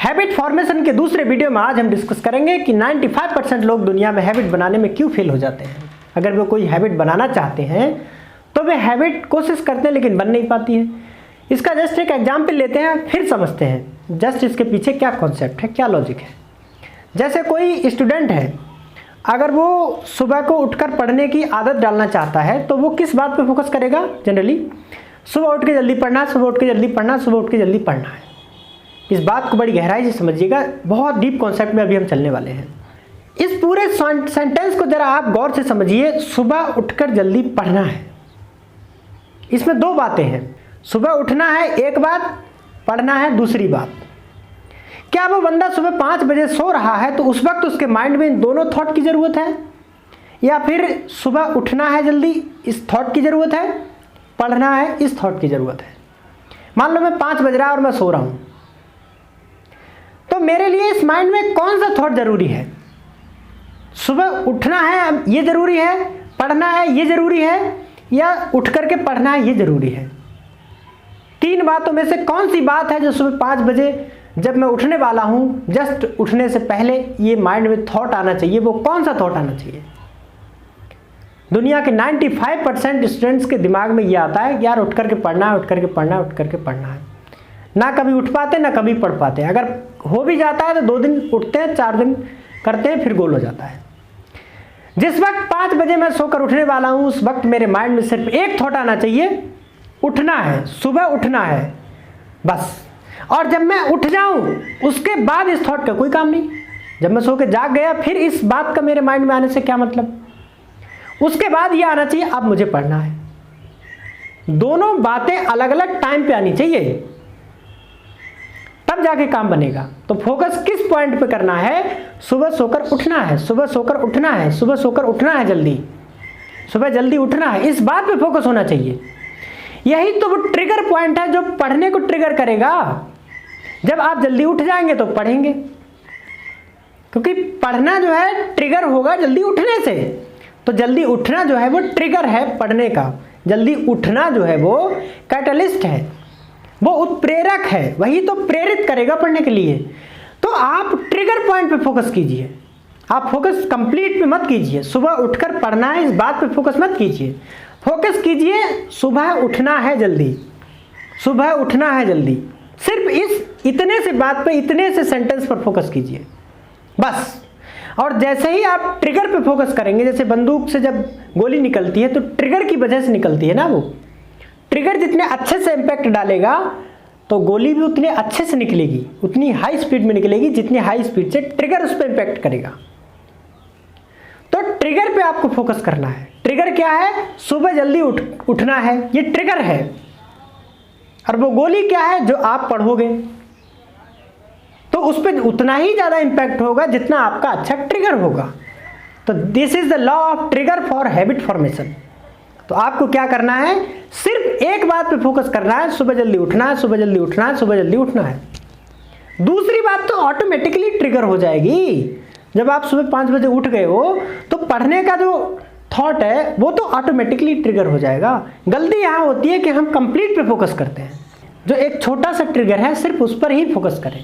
Habit formation के दूसरे video में आज हम डिस्कस करेंगे कि 95% लोग दुनिया में हैबिट बनाने में क्यों फेल हो जाते हैं। अगर वो कोई हैबिट बनाना चाहते हैं तो वे हैबिट कोशिश करते हैं लेकिन बन नहीं पाती है। इसका जस्ट एक एग्जाम्पल लेते हैं, फिर समझते हैं जस्ट इसके पीछे क्या कॉन्सेप्ट है, क्या लॉजिक है। जैसे कोई स्टूडेंट है, अगर वो सुबह को उठकर पढ़ने की आदत डालना चाहता है तो वो किस बात पे फोकस करेगा? जनरली सुबह उठ के जल्दी पढ़ना, सुबह उठ के जल्दी पढ़ना, सुबह उठ के जल्दी पढ़ना है। इस बात को बड़ी गहराई से समझिएगा, बहुत डीप कॉन्सेप्ट में अभी हम चलने वाले हैं। इस पूरे सेंटेंस को जरा आप गौर से समझिए। सुबह उठकर जल्दी पढ़ना है, इसमें दो बातें हैं। सुबह उठना है एक बात, पढ़ना है दूसरी बात। क्या वो बंदा सुबह 5 बजे सो रहा है तो उस वक्त उसके माइंड में इन दोनों थॉट की ज़रूरत है, या फिर सुबह उठना है जल्दी इस थॉट की ज़रूरत है, पढ़ना है इस थॉट की ज़रूरत है? मान लो मैं 5 बज रहा है और मैं सो रहा हूँ, तो मेरे लिए इस माइंड में कौन सा थॉट ज़रूरी है? सुबह उठना है ये ज़रूरी है, पढ़ना है ये ज़रूरी है, या उठ करके पढ़ना है ये ज़रूरी है? 3 बातों में से कौन सी बात है जो सुबह 5 बजे जब मैं उठने वाला हूँ, जस्ट उठने से पहले ये माइंड में थॉट आना चाहिए? वो कौन सा थॉट आना चाहिए? दुनिया के 95% स्टूडेंट्स के दिमाग में ये आता है कि यार उठ करके पढ़ना है, उठ करके पढ़ना है, उठ करके पढ़ना है। ना कभी उठ पाते ना कभी पढ़ पाते। अगर हो भी जाता है तो 2 दिन उठते हैं, 4 दिन करते हैं, फिर गोल हो जाता है। जिस वक्त 5 बजे मैं सोकर उठने वाला हूँ उस वक्त मेरे माइंड में सिर्फ एक थॉट आना चाहिए, उठना है, सुबह उठना है, बस। और जब मैं उठ जाऊँ उसके बाद इस थॉट का कोई काम नहीं। जब मैं सो के जाग गया फिर इस बात का मेरे माइंड में आने से क्या मतलब? उसके बाद ये आना चाहिए अब मुझे पढ़ना है। दोनों बातें अलग अलग टाइम पे आनी चाहिए, तब जाके काम बनेगा। तो फोकस किस पॉइंट पे करना है? सुबह सोकर उठना है, सुबह सोकर उठना है, सुबह सोकर उठना है जल्दी, सुबह जल्दी उठना है, इस बात पे फोकस होना चाहिए। यही तो वो ट्रिगर पॉइंट है जो पढ़ने को ट्रिगर करेगा। जब आप जल्दी उठ जाएंगे तो पढ़ेंगे, क्योंकि पढ़ना जो है ट्रिगर होगा जल्दी उठने से। तो जल्दी उठना जो है वो ट्रिगर है पढ़ने का, जल्दी उठना जो है वो कैटलिस्ट है, वो उत्प्रेरक है, वही तो प्रेरित करेगा पढ़ने के लिए। तो आप ट्रिगर पॉइंट पे फोकस कीजिए, आप फोकस कंप्लीट पे मत कीजिए। सुबह उठकर पढ़ना है इस बात पे फोकस मत कीजिए, फोकस कीजिए सुबह उठना है जल्दी, सुबह उठना है जल्दी। सिर्फ इस इतने से बात पे, इतने से सेंटेंस पर फोकस कीजिए बस। और जैसे ही आप ट्रिगर पे फोकस करेंगे, जैसे बंदूक से जब गोली निकलती है तो ट्रिगर की वजह से निकलती है ना, वो ट्रिगर जितने अच्छे से इम्पैक्ट डालेगा तो गोली भी उतने अच्छे से निकलेगी, उतनी हाई स्पीड में निकलेगी जितनी हाई स्पीड से ट्रिगर उस पर इम्पैक्ट करेगा। तो ट्रिगर पे आपको फोकस करना है। ट्रिगर क्या है? सुबह जल्दी उठना है, ये ट्रिगर है। और वो गोली क्या है? जो आप पढ़ोगे, तो उस पर उतना ही ज़्यादा इम्पैक्ट होगा जितना आपका अच्छा ट्रिगर होगा। तो this is the law of trigger for habit formation. तो आपको क्या करना है? सिर्फ एक बात पे फोकस करना है, सुबह जल्दी उठना है, सुबह जल्दी उठना है, सुबह जल्दी उठना है। दूसरी बात तो ऑटोमेटिकली ट्रिगर हो जाएगी। जब आप सुबह 5 बजे उठ गए हो तो पढ़ने का जो थॉट है वो तो ऑटोमेटिकली ट्रिगर हो जाएगा। गलती यहाँ होती है कि हम कंप्लीट पे फोकस करते हैं। जो एक छोटा सा ट्रिगर है सिर्फ उस पर ही फोकस करें।